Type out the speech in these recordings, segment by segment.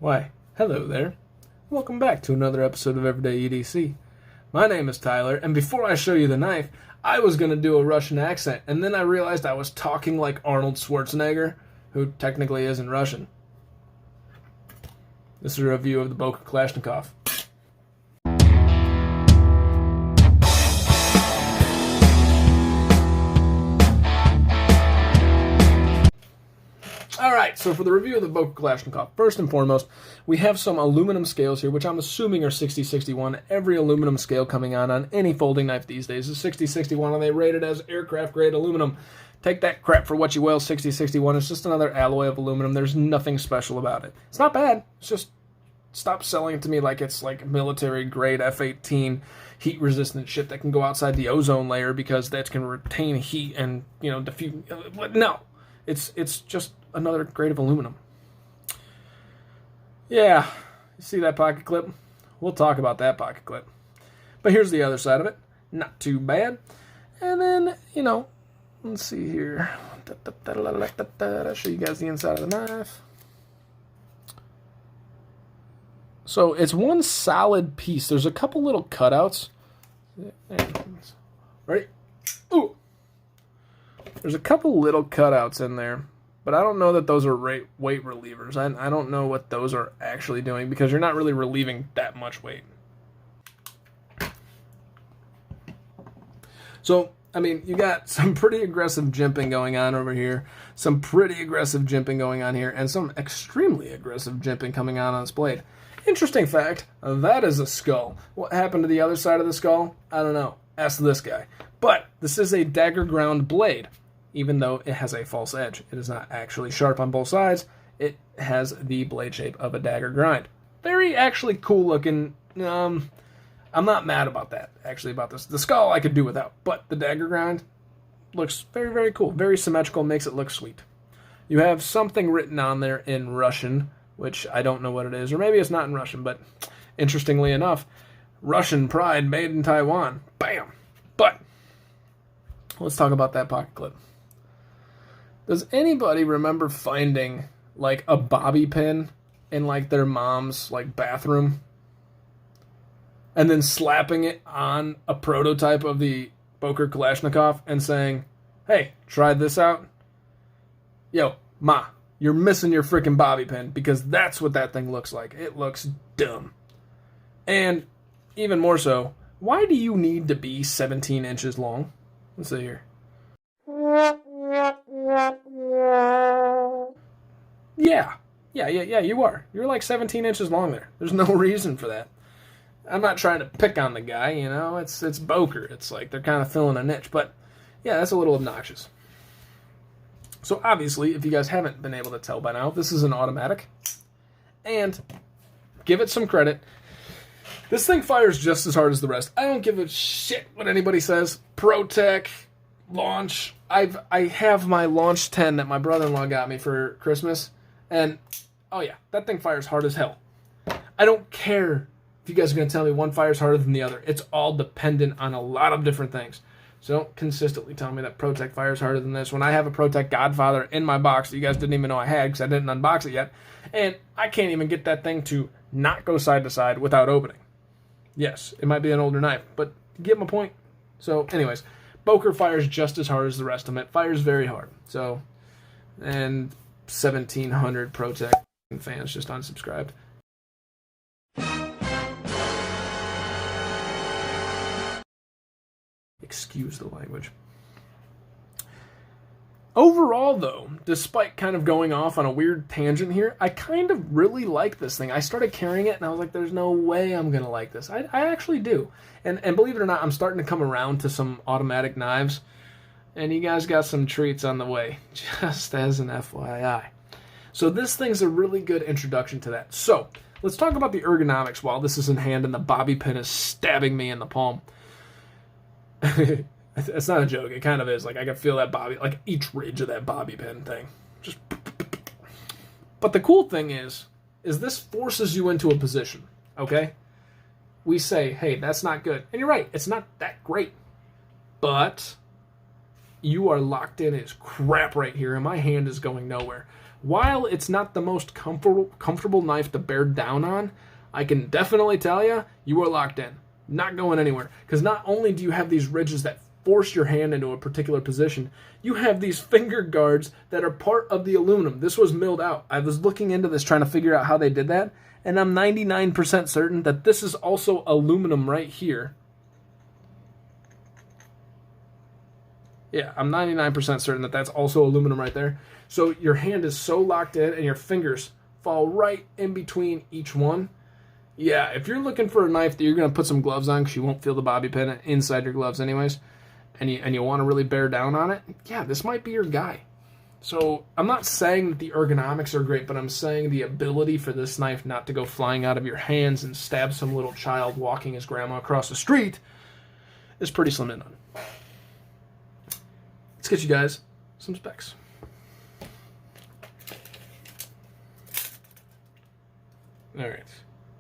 Why, hello there. Welcome back to another episode of Everyday EDC. My name is Tyler, and before I show you the knife, I was going to do a Russian accent, and then I realized I was talking like Arnold Schwarzenegger, who technically isn't Russian. This is a review of the Boker Klashnikov. Alright, so for the review of the Boker Klashnikov, first and foremost, we have some aluminum scales here, which I'm assuming are 60-61. Every aluminum scale coming on any folding knife these days is 60-61, and they rate it as aircraft-grade aluminum. Take that crap for what you will. 60-61 is just another alloy of aluminum. There's nothing special about it. It's not bad. It's just, stop selling it to me like it's like military-grade F-18 heat-resistant shit that can go outside the ozone layer because that can retain heat and, diffuse. No. It's just another grade of aluminum. Yeah, you see that pocket clip? We'll talk about that pocket clip. But here's the other side of it. Not too bad. And then, let's see here. I'll show you guys the inside of the knife. So it's one solid piece. There's a couple little cutouts. Ready? Ooh! There's a couple little cutouts in there, but I don't know that those are weight relievers. I don't know what those are actually doing because you're not really relieving that much weight. So, you got some pretty aggressive jimping going on over here, some pretty aggressive jimping going on here, and some extremely aggressive jimping coming on this blade. Interesting fact, that is a skull. What happened to the other side of the skull? I don't know. Ask this guy. But this is a dagger ground blade. Even though it has a false edge. It is not actually sharp on both sides. It has the blade shape of a dagger grind. Very actually cool looking. I'm not mad about that, actually, about this. The skull I could do without, but the dagger grind looks very, very cool. Very symmetrical, makes it look sweet. You have something written on there in Russian, which I don't know what it is, or maybe it's not in Russian, but interestingly enough, Russian pride made in Taiwan. Bam! But let's talk about that pocket clip. Does anybody remember finding, a bobby pin in, their mom's, bathroom? And then slapping it on a prototype of the Boker Klashnikov and saying, hey, try this out? Yo, Ma, you're missing your freaking bobby pin because that's what that thing looks like. It looks dumb. And even more so, why do you need to be 17 inches long? Let's see here. Yeah, you are. You're like 17 inches long there. There's no reason for that. I'm not trying to pick on the guy, it's Boker. It's like they're kind of filling a niche, but yeah, that's a little obnoxious. So obviously, if you guys haven't been able to tell by now, this is an automatic. And give it some credit. This thing fires just as hard as the rest. I don't give a shit what anybody says. ProTech, launch. I have my launch 10 that my brother-in-law got me for Christmas. And, oh yeah, that thing fires hard as hell. I don't care if you guys are going to tell me one fires harder than the other. It's all dependent on a lot of different things. So don't consistently tell me that ProTech fires harder than this when I have a ProTech Godfather in my box that you guys didn't even know I had because I didn't unbox it yet. And I can't even get that thing to not go side to side without opening. Yes, it might be an older knife, but you get my point. So anyways, Boker fires just as hard as the rest of them. It fires very hard. So, and 1,700 ProTech fans just unsubscribed. Excuse the language. Overall, though, despite kind of going off on a weird tangent here, I kind of really like this thing. I started carrying it, and I was like, there's no way I'm going to like this. I actually do. And believe it or not, I'm starting to come around to some automatic knives, and you guys got some treats on the way, just as an FYI. So this thing's a really good introduction to that. So, let's talk about the ergonomics while this is in hand and the bobby pin is stabbing me in the palm. It's not a joke. It kind of is. I can feel that bobby, each ridge of that bobby pin thing. Just. But the cool thing is this forces you into a position, okay? We say, hey, that's not good. And you're right. It's not that great. But you are locked in as crap right here, and my hand is going nowhere. While it's not the most comfortable knife to bear down on, I can definitely tell you, you are locked in. Not going anywhere. Because not only do you have these ridges that force your hand into a particular position, you have these finger guards that are part of the aluminum. This was milled out. I was looking into this trying to figure out how they did that, and I'm 99% certain that this is also aluminum right here. Yeah, I'm 99% certain that that's also aluminum right there. So your hand is so locked in and your fingers fall right in between each one. Yeah, if you're looking for a knife that you're going to put some gloves on because you won't feel the bobby pin inside your gloves anyways, and you want to really bear down on it, yeah, this might be your guy. So I'm not saying that the ergonomics are great, but I'm saying the ability for this knife not to go flying out of your hands and stab some little child walking his grandma across the street is pretty slim to none. Let's get you guys some specs. All right.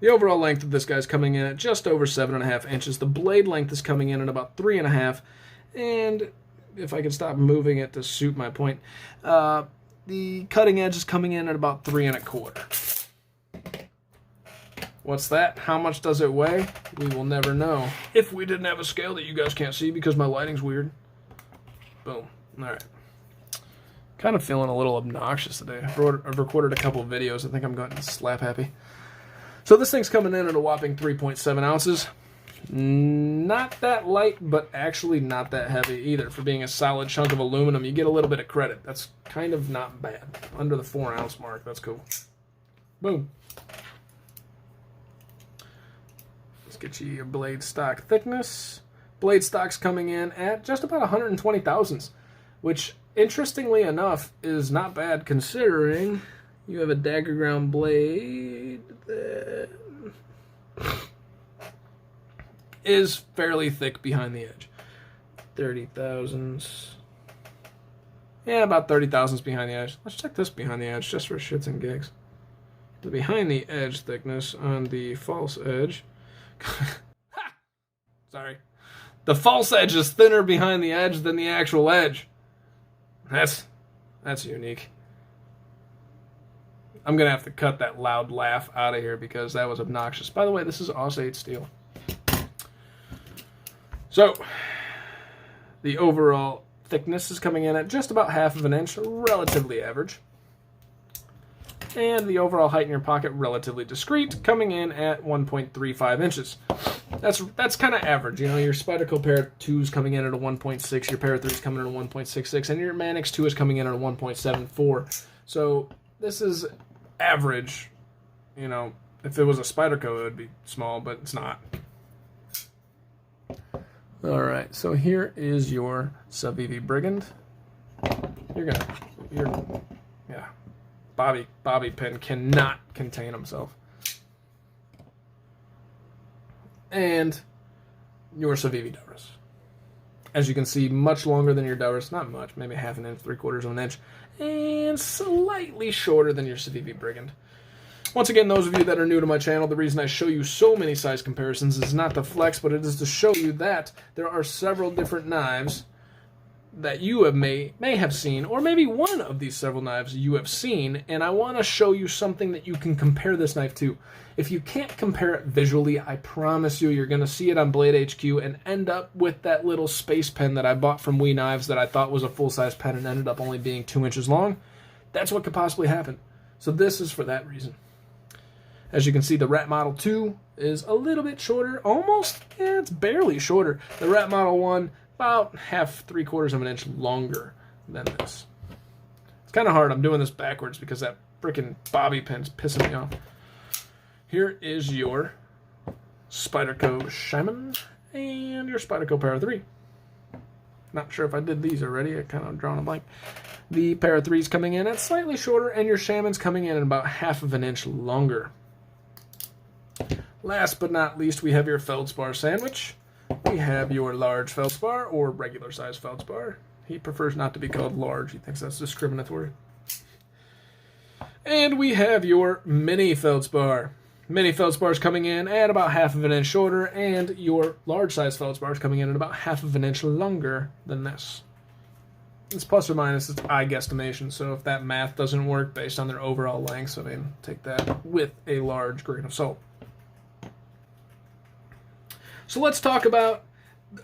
The overall length of this guy's coming in at just over 7.5 inches. The blade length is coming in at about 3.5. And if I could stop moving it to suit my point, the cutting edge is coming in at about 3.25. What's that? How much does it weigh? We will never know. If we didn't have a scale that you guys can't see because my lighting's weird. Boom. All right. Kind of feeling a little obnoxious today. I've recorded a couple of videos. I think I'm going slap happy. So this thing's coming in at a whopping 3.7 ounces. Not that light, but actually not that heavy either. For being a solid chunk of aluminum, you get a little bit of credit. That's kind of not bad. Under the 4-ounce mark. That's cool. Boom. Let's get you your blade stock thickness. Blade stock's coming in at just about 120 thousandths, which, interestingly enough, is not bad considering you have a dagger ground blade that is fairly thick behind the edge. 30 thousandths. Yeah, about 30 thousandths behind the edge. Let's check this behind the edge just for shits and gigs. The behind the edge thickness on the false edge. Sorry. The false edge is thinner behind the edge than the actual edge. That's unique. I'm going to have to cut that loud laugh out of here because that was obnoxious. By the way, this is Aussage steel. So, the overall thickness is coming in at just about 1/2 inch, relatively average. And the overall height in your pocket, relatively discreet, coming in at 1.35 inches. That's kind of average. You know, your Spyderco pair of 2s coming in at a 1.6, your pair of 3s coming in at a 1.66, and your Manix 2 is coming in at a 1.74. So this is average. You know, if it was a Spyderco, it would be small, but it's not. All right, so here is your Civivi Brigand. Yeah. Bobby pin cannot contain himself. And your Civivi Dowris. As you can see, much longer than your Dowris. Not much, maybe 1/2 inch, 3/4 inch. And slightly shorter than your Civivi Brigand. Once again, those of you that are new to my channel, the reason I show you so many size comparisons is not to flex, but it is to show you that there are several different knives that you may have seen, or maybe one of these several knives you have seen, and I want to show you something that you can compare this knife to. If you can't compare it visually, I promise you're going to see it on Blade HQ and end up with that little space pen that I bought from Wee Knives that I thought was a full-size pen and ended up only being 2 inches long. That's what could possibly happen. So this is for that reason. As you can see, the Rat Model 2 is a little bit shorter, almost, yeah, it's barely shorter. The Rat Model 1, about 1/2, 3/4 inch longer than this. It's kind of hard. I'm doing this backwards because that freaking bobby pin's pissing me off. Here is your Spyderco Shaman and your Spyderco Pair of 3. Not sure if I did these already. I kind of drawn a blank. The Pair of 3's coming in at slightly shorter, and your Shaman's coming in at about 1/2 inch longer. Last but not least, we have your Feldspar sandwich. We have your large Feldspar, or regular size Feldspar. He prefers not to be called large. He thinks that's discriminatory. And we have your mini Feldspar. Mini Feldspars coming in at about 1/2 inch shorter, and your large size Feldspars coming in at about 1/2 inch longer than this. it's plus or minus. It's eye guesstimation. So if that math doesn't work based on their overall lengths, I mean, take that with a large grain of salt. So let's talk about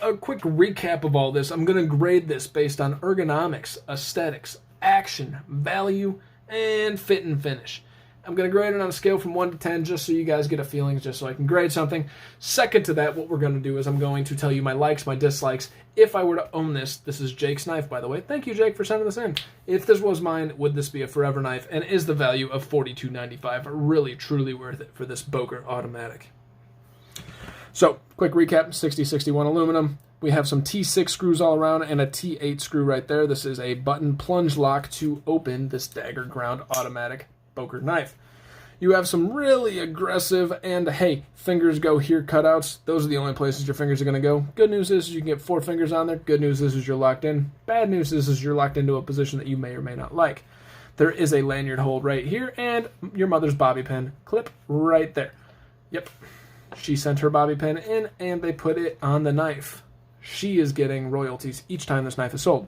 a quick recap of all this. I'm going to grade this based on ergonomics, aesthetics, action, value, and fit and finish. I'm going to grade it on a scale from 1 to 10 just so you guys get a feeling, just so I can grade something. Second to that, what we're going to do is I'm going to tell you my likes, my dislikes. If I were to own this is Jake's knife, by the way. Thank you, Jake, for sending this in. If this was mine, would this be a forever knife? And is the value of $42.95 really, truly worth it for this Boker automatic? So, quick recap, 6061 aluminum. We have some T6 screws all around and a T8 screw right there. This is a button plunge lock to open this Dagger ground automatic Boker knife. You have some really aggressive and, hey, fingers go here cutouts. Those are the only places your fingers are going to go. Good news is you can get 4 fingers on there. Good news is you're locked in. Bad news is you're locked into a position that you may or may not like. There is a lanyard hold right here and your mother's bobby pin clip right there. Yep. She sent her bobby pin in and they put it on the knife. She is getting royalties each time this knife is sold.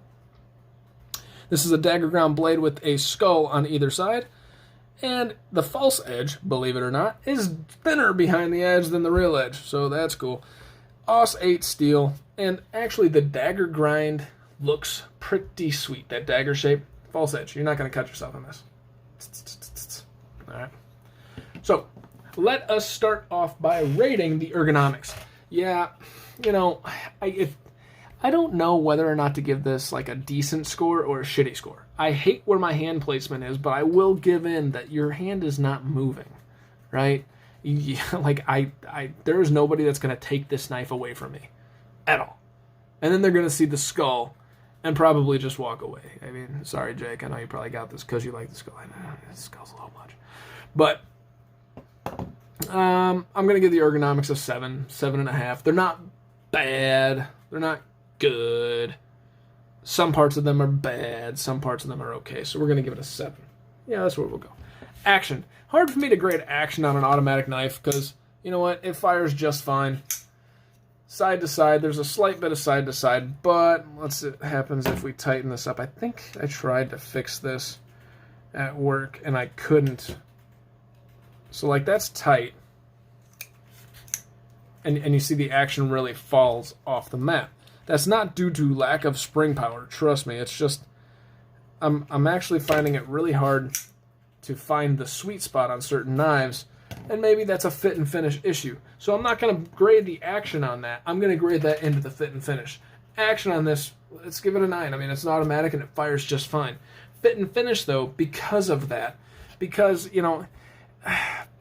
This is a Dagger ground blade with a skull on either side. And the false edge, believe it or not, is thinner behind the edge than the real edge. So that's cool. Aus 8 steel. And actually the Dagger grind looks pretty sweet. That Dagger shape. False edge. You're not going to cut yourself on this. Alright. So, let us start off by rating the ergonomics. Yeah, you know, I don't know whether or not to give this like a decent score or a shitty score. I hate where my hand placement is, but I will give in that your hand is not moving, right? There is nobody that's going to take this knife away from me at all. And then they're going to see the skull and probably just walk away. I mean, sorry, Jake, I know you probably got this because you like the skull. I know the skull's a little much. But I'm going to give the ergonomics a 7, 7.5. They're not bad. They're not good. Some parts of them are bad. Some parts of them are okay. So we're going to give it a 7. Yeah, that's where we'll go. Action. Hard for me to grade action on an automatic knife because, you know what, it fires just fine. Side to side, there's a slight bit of side to side, but let's see what happens if we tighten this up. I think I tried to fix this at work and I couldn't. So like that's tight. And you see the action really falls off the mat. That's not due to lack of spring power, trust me. It's just I'm actually finding it really hard to find the sweet spot on certain knives, and maybe that's a fit and finish issue. So I'm not going to grade the action on that. I'm going to grade that into the fit and finish. Action on this, let's give it a 9. I mean, it's an automatic and it fires just fine. Fit and finish, though, because of that, because, you know,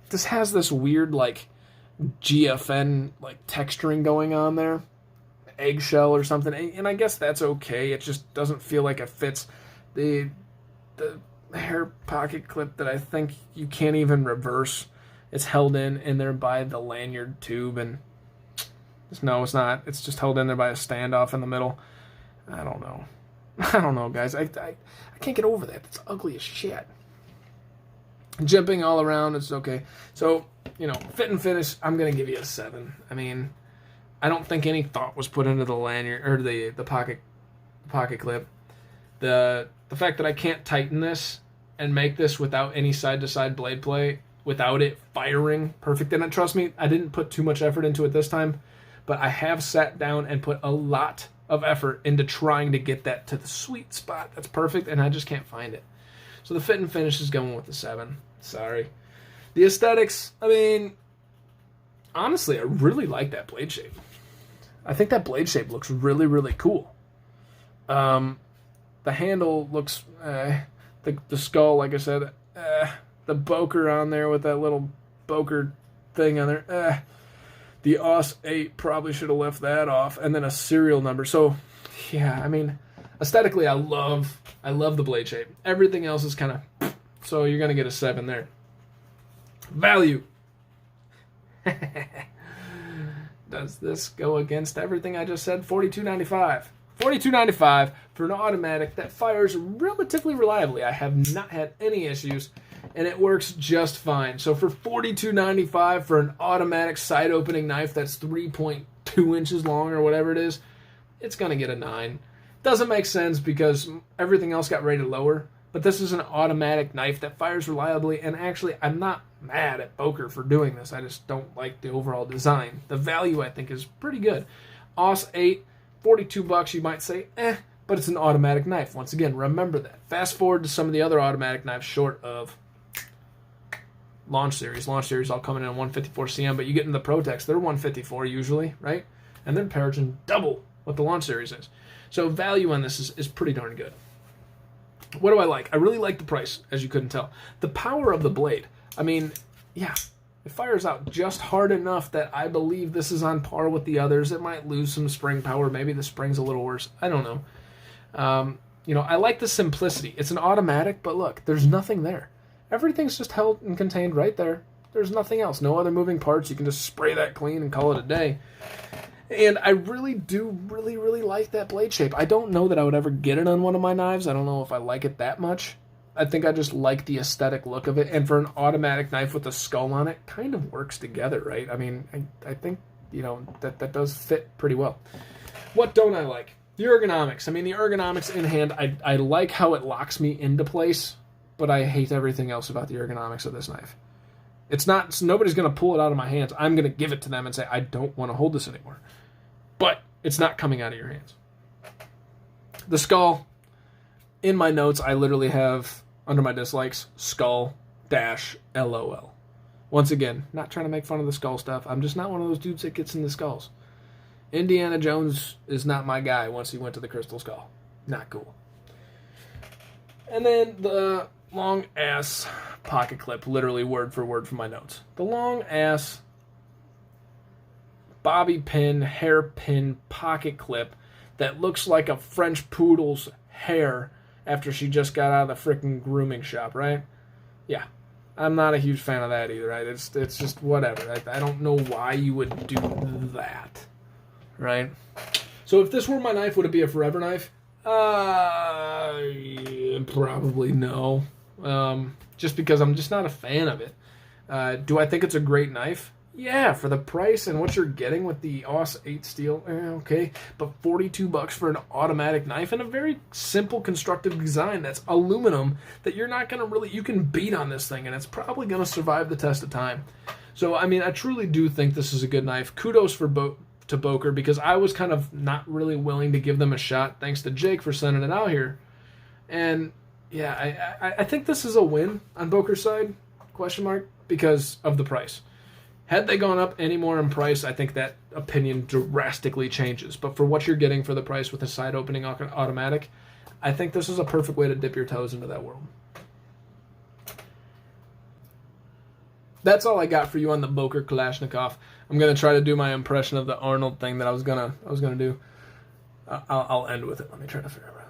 this has this weird, like, GFN, like, texturing going on there. Eggshell or something, and I guess that's okay. It just doesn't feel like it fits. The hair pocket clip that I think you can't even reverse. It's held in there by the lanyard tube, and no, it's not. It's just held in there by a standoff in the middle. I don't know, guys. I can't get over that. It's ugly as shit. Jimping all around, it's okay. So, you know, fit and finish, I'm gonna give you a 7. I mean, I don't think any thought was put into the lanyard or the pocket clip. The fact that I can't tighten this and make this without any side to side blade play, without it firing perfect. And trust me, I didn't put too much effort into it this time, but I have sat down and put a lot of effort into trying to get that to the sweet spot that's perfect, and I just can't find it. So the fit and finish is going with the 7. Sorry. The aesthetics, I mean, honestly, I really like that blade shape. I think that blade shape looks really, really cool. The handle looks, the skull, like I said, the Boker on there with that little Boker thing on there, the Aus 8 probably should have left that off, and then a serial number. So, yeah, I mean, aesthetically, I love the blade shape. Everything else is kind of, so you're going to get a 7 there. Value. Does this go against everything I just said? $42.95. $42.95 for an automatic that fires relatively reliably. I have not had any issues, and it works just fine. So for $42.95 for an automatic side-opening knife that's 3.2 inches long or whatever it is, it's going to get a 9. Doesn't make sense because everything else got rated lower. But this is an automatic knife that fires reliably, and actually, I'm not mad at Boker for doing this. I just don't like the overall design. The value, I think, is pretty good. AUS 8, $42, you might say, but it's an automatic knife. Once again, remember that. Fast forward to some of the other automatic knives short of Launch Series. Launch Series all coming in at 154 cm, but you get into the Protex, they're 154 usually, right? And they're charging double what the Launch Series is. So value on this is pretty darn good. What do I like? I really like the price, as you couldn't tell. The power of the blade. I mean, yeah, it fires out just hard enough that I believe this is on par with the others. It might lose some spring power. Maybe the spring's a little worse. I don't know. I like the simplicity. It's an automatic, but look, there's nothing there. Everything's just held and contained right there. There's nothing else. No other moving parts. You can just spray that clean and call it a day. And I really do really like that blade shape. I don't know that I would ever get it on one of my knives. I don't know if I like it that much. I think I just like the aesthetic look of it. And for an automatic knife with a skull on it, kind of works together, right? I mean, I think, that does fit pretty well. What don't I like? The ergonomics. I mean, the ergonomics in hand, I like how it locks me into place, but I hate everything else about the ergonomics of this knife. Nobody's going to pull it out of my hands. I'm going to give it to them and say, I don't want to hold this anymore. But it's not coming out of your hands. The skull, in my notes, I literally have, under my dislikes, skull - LOL. Once again, not trying to make fun of the skull stuff. I'm just not one of those dudes that gets in the skulls. Indiana Jones is not my guy once he went to the Crystal Skull. Not cool. And then the long-ass pocket clip, literally word for word from my notes. The long-ass bobby pin, hairpin pocket clip that looks like a French poodle's hair after she just got out of the frickin' grooming shop, right? Yeah, I'm not a huge fan of that either, right? It's just whatever. I don't know why you would do that, right? So if this were my knife, would it be a forever knife? Probably no. Just because I'm just not a fan of it. Do I think it's a great knife? Yeah, for the price and what you're getting with the AUS 8 steel, okay. But $42 for an automatic knife and a very simple constructive design that's aluminum that you're not going to you can beat on this thing and it's probably going to survive the test of time. So, I mean, I truly do think this is a good knife. Kudos to Boker because I was kind of not really willing to give them a shot thanks to Jake for sending it out here. And, yeah, I think this is a win on Boker's side, because of the price. Had they gone up any more in price, I think that opinion drastically changes. But for what you're getting for the price with a side opening automatic, I think this is a perfect way to dip your toes into that world. That's all I got for you on the Boker Klashnikov. I'm gonna try to do my impression of the Arnold thing that I was gonna do. I'll end with it. Let me try to figure it out.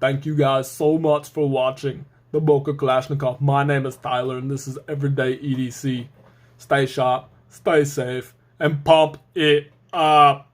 Thank you guys so much for watching the Boker Klashnikov. My name is Tyler, and this is Everyday EDC. Stay sharp, stay safe, and pump it up.